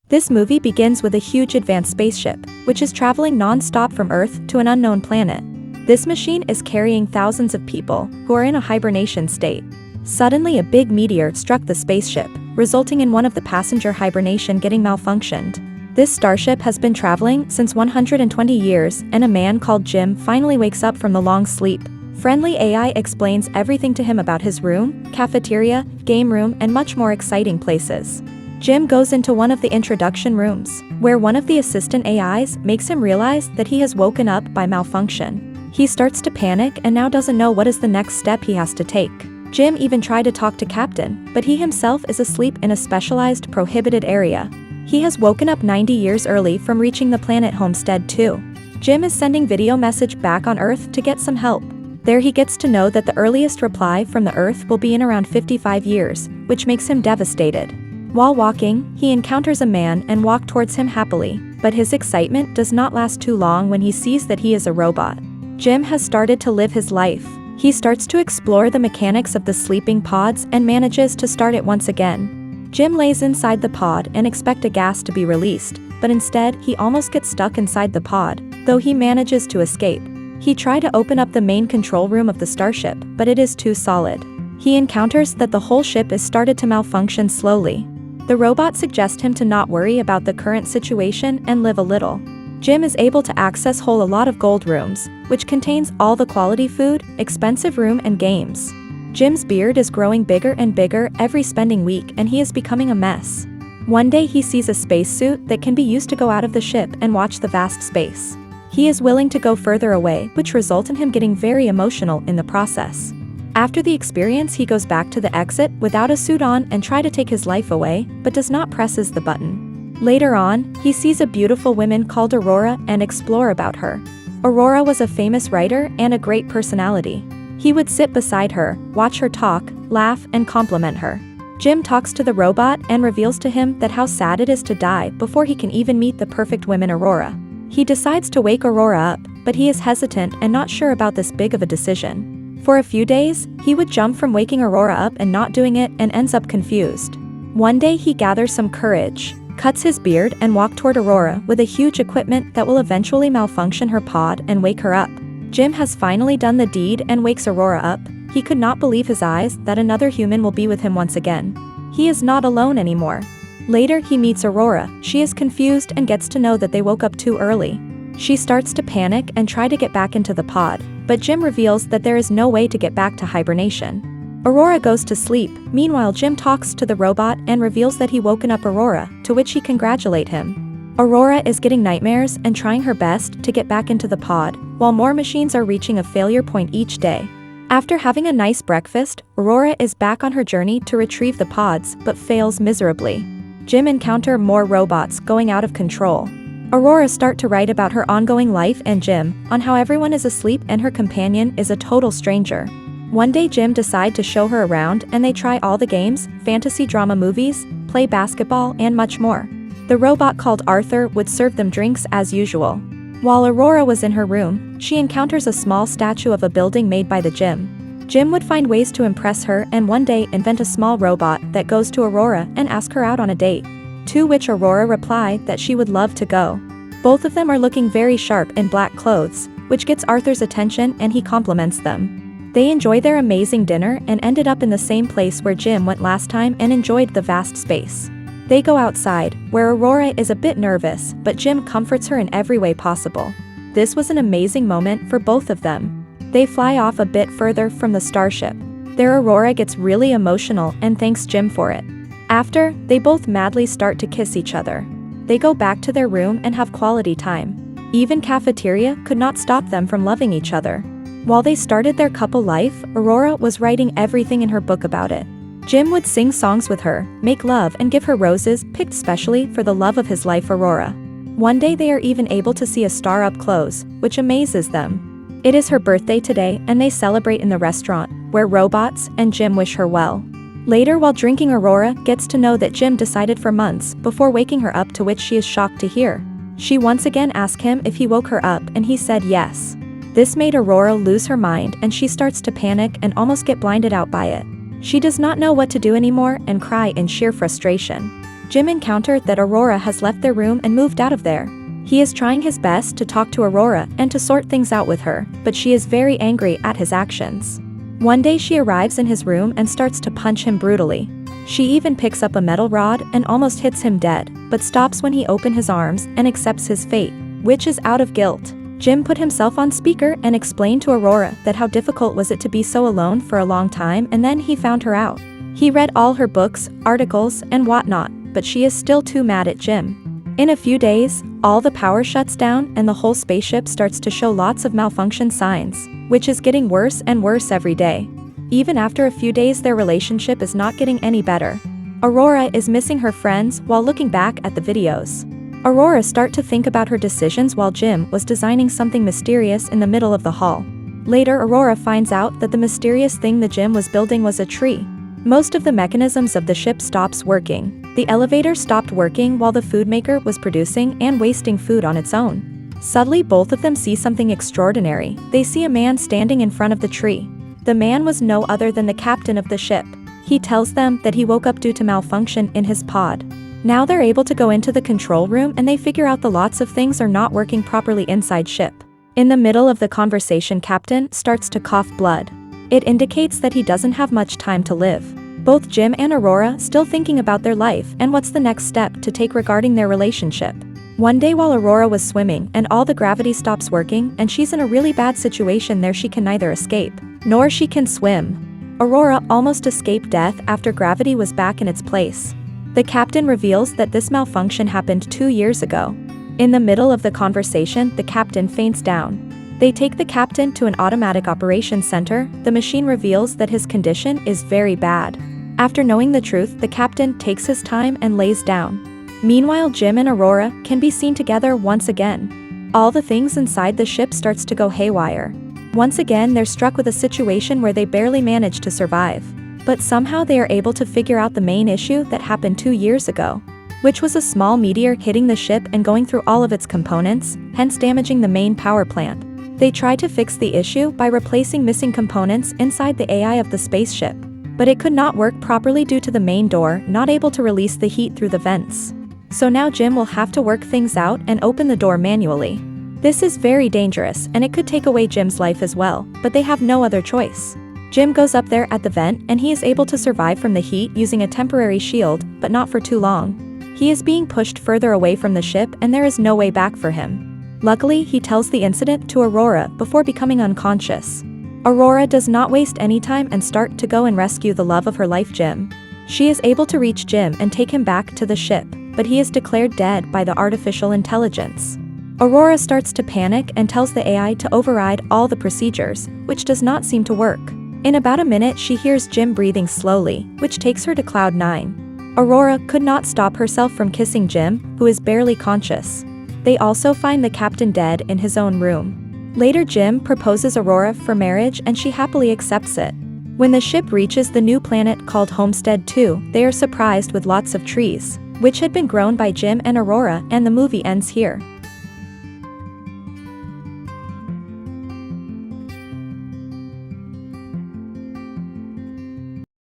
This movie begins with a huge advanced spaceship, which is traveling non-stop from Earth to an unknown planet. This machine is carrying thousands of people who are in a hibernation state. Suddenly a big meteor struck the spaceship, resulting in one of the passenger hibernation getting malfunctioned. This starship has been traveling since 120 years, and a man called Jim finally wakes up from the long sleep. Friendly AI explains everything to him about his room, cafeteria, game room, and much more exciting places. Jim goes into one of the introduction rooms, where one of the assistant AIs makes him realize that he has woken up by malfunction. He starts to panic and now doesn't know what is the next step he has to take. Jim even tried to talk to Captain, but he himself is asleep in a specialized prohibited area. He has woken up 90 years early from reaching the planet Homestead 2. Jim is sending video message back on Earth to get some help. There he gets to know that the earliest reply from the Earth will be in around 55 years, which makes him devastated. While walking, he encounters a man and walks towards him happily, but his excitement does not last too long when he sees that he is a robot. Jim has started to live his life. He starts to explore the mechanics of the sleeping pods and manages to start it once again. Jim lays inside the pod and expects a gas to be released, but instead he almost gets stuck inside the pod, though he manages to escape. He tries to open up the main control room of the starship, but it is too solid. He encounters that the whole ship is started to malfunction slowly. The robot suggests him to not worry about the current situation and live a little. Jim is able to access a lot of gold rooms, which contains all the quality food, expensive room and games. Jim's beard is growing bigger and bigger every spending week and he is becoming a mess. One day he sees a spacesuit that can be used to go out of the ship and watch the vast space. He is willing to go further away, which results in him getting very emotional in the process. After the experience, he goes back to the exit without a suit on and tries to take his life away, but does not presses the button. Later on, he sees a beautiful woman called Aurora and explore about her. Aurora was a famous writer and a great personality. He would sit beside her, watch her talk, laugh, and compliment her. Jim talks to the robot and reveals to him that how sad it is to die before he can even meet the perfect woman Aurora. He decides to wake Aurora up, but he is hesitant and not sure about this big of a decision. For a few days, he would jump from waking Aurora up and not doing it and ends up confused. One day he gathers some courage, cuts his beard and walks toward Aurora with a huge equipment that will eventually malfunction her pod and wake her up. Jim has finally done the deed and wakes Aurora up. He could not believe his eyes that another human will be with him once again. He is not alone anymore. Later he meets Aurora. She is confused and gets to know that they woke up too early. She starts to panic and try to get back into the pod, but Jim reveals that there is no way to get back to hibernation. Aurora goes to sleep. Meanwhile, Jim talks to the robot and reveals that he woken up Aurora, to which he congratulates him. Aurora is getting nightmares and trying her best to get back into the pod, while more machines are reaching a failure point each day. After having a nice breakfast, Aurora is back on her journey to retrieve the pods but fails miserably. Jim encounters more robots going out of control. Aurora starts to write about her ongoing life and Jim on how everyone is asleep and her companion is a total stranger. One day Jim decides to show her around and they try all the games, fantasy drama movies, play basketball and much more. The robot called Arthur would serve them drinks as usual. While Aurora was in her room, she encounters a small statue of a building made by the Jim. Jim would find ways to impress her and one day invent a small robot that goes to Aurora and asks her out on a date. To which Aurora replied that she would love to go. Both of them are looking very sharp in black clothes, which gets Arthur's attention and he compliments them. They enjoy their amazing dinner and ended up in the same place where Jim went last time and enjoyed the vast space. They go outside, where Aurora is a bit nervous, but Jim comforts her in every way possible. This was an amazing moment for both of them. They fly off a bit further from the starship. There Aurora gets really emotional and thanks Jim for it. After, they both madly start to kiss each other. They go back to their room and have quality time. Even cafeteria could not stop them from loving each other. While they started their couple life, Aurora was writing everything in her book about it. Jim would sing songs with her, make love and give her roses picked specially for the love of his life Aurora. One day they are even able to see a star up close, which amazes them. It is her birthday today and they celebrate in the restaurant, where robots and Jim wish her well. Later while drinking Aurora gets to know that Jim decided for months before waking her up, to which she is shocked to hear. She once again asked him if he woke her up and he said yes. This made Aurora lose her mind and she starts to panic and almost get blinded out by it. She does not know what to do anymore and cry in sheer frustration. Jim encountered that Aurora has left their room and moved out of there. He is trying his best to talk to Aurora and to sort things out with her, but she is very angry at his actions. One day she arrives in his room and starts to punch him brutally. She even picks up a metal rod and almost hits him dead, but stops when he opens his arms and accepts his fate, which is out of guilt. Jim put himself on speaker and explained to Aurora that how difficult was it to be so alone for a long time, and then he found her out. He read all her books, articles, and whatnot, but she is still too mad at Jim. In a few days, all the power shuts down and the whole spaceship starts to show lots of malfunction signs, which is getting worse and worse every day. Even after a few days, their relationship is not getting any better. Aurora is missing her friends while looking back at the videos. Aurora starts to think about her decisions while Jim was designing something mysterious in the middle of the hall. Later, Aurora finds out that the mysterious thing the Jim was building was a tree. Most of the mechanisms of the ship stops working. The elevator stopped working while the food maker was producing and wasting food on its own. Suddenly, both of them see something extraordinary. They see a man standing in front of the tree. The man was no other than the captain of the ship. He tells them that he woke up due to malfunction in his pod. Now they're able to go into the control room and they figure out the lots of things are not working properly inside ship. In the middle of the conversation, Captain starts to cough blood. It indicates that he doesn't have much time to live. Both Jim and Aurora still thinking about their life and what's the next step to take regarding their relationship. One day while Aurora was swimming and all the gravity stops working and she's in a really bad situation there, she can neither escape, nor she can swim. Aurora almost escaped death after gravity was back in its place. The captain reveals that this malfunction happened 2 years ago. In the middle of the conversation, the captain faints down. They take the captain to an automatic operations center. The machine reveals that his condition is very bad. After knowing the truth, the captain takes his time and lays down. Meanwhile, Jim and Aurora can be seen together once again. All the things inside the ship starts to go haywire. Once again, they're struck with a situation where they barely manage to survive. But somehow they are able to figure out the main issue that happened 2 years ago, which was a small meteor hitting the ship and going through all of its components, hence damaging the main power plant. They tried to fix the issue by replacing missing components inside the AI of the spaceship, but it could not work properly due to the main door not able to release the heat through the vents. So now Jim will have to work things out and open the door manually. This is very dangerous and it could take away Jim's life as well, but they have no other choice. Jim goes up there at the vent and he is able to survive from the heat using a temporary shield, but not for too long. He is being pushed further away from the ship and there is no way back for him. Luckily, he tells the incident to Aurora before becoming unconscious. Aurora does not waste any time and start to go and rescue the love of her life, Jim. She is able to reach Jim and take him back to the ship, but he is declared dead by the artificial intelligence. Aurora starts to panic and tells the AI to override all the procedures, which does not seem to work. In about a minute, she hears Jim breathing slowly, which takes her to Cloud 9. Aurora could not stop herself from kissing Jim, who is barely conscious. They also find the captain dead in his own room. Later, Jim proposes Aurora for marriage and she happily accepts it. When the ship reaches the new planet called Homestead 2, they are surprised with lots of trees, which had been grown by Jim and Aurora, and the movie ends here.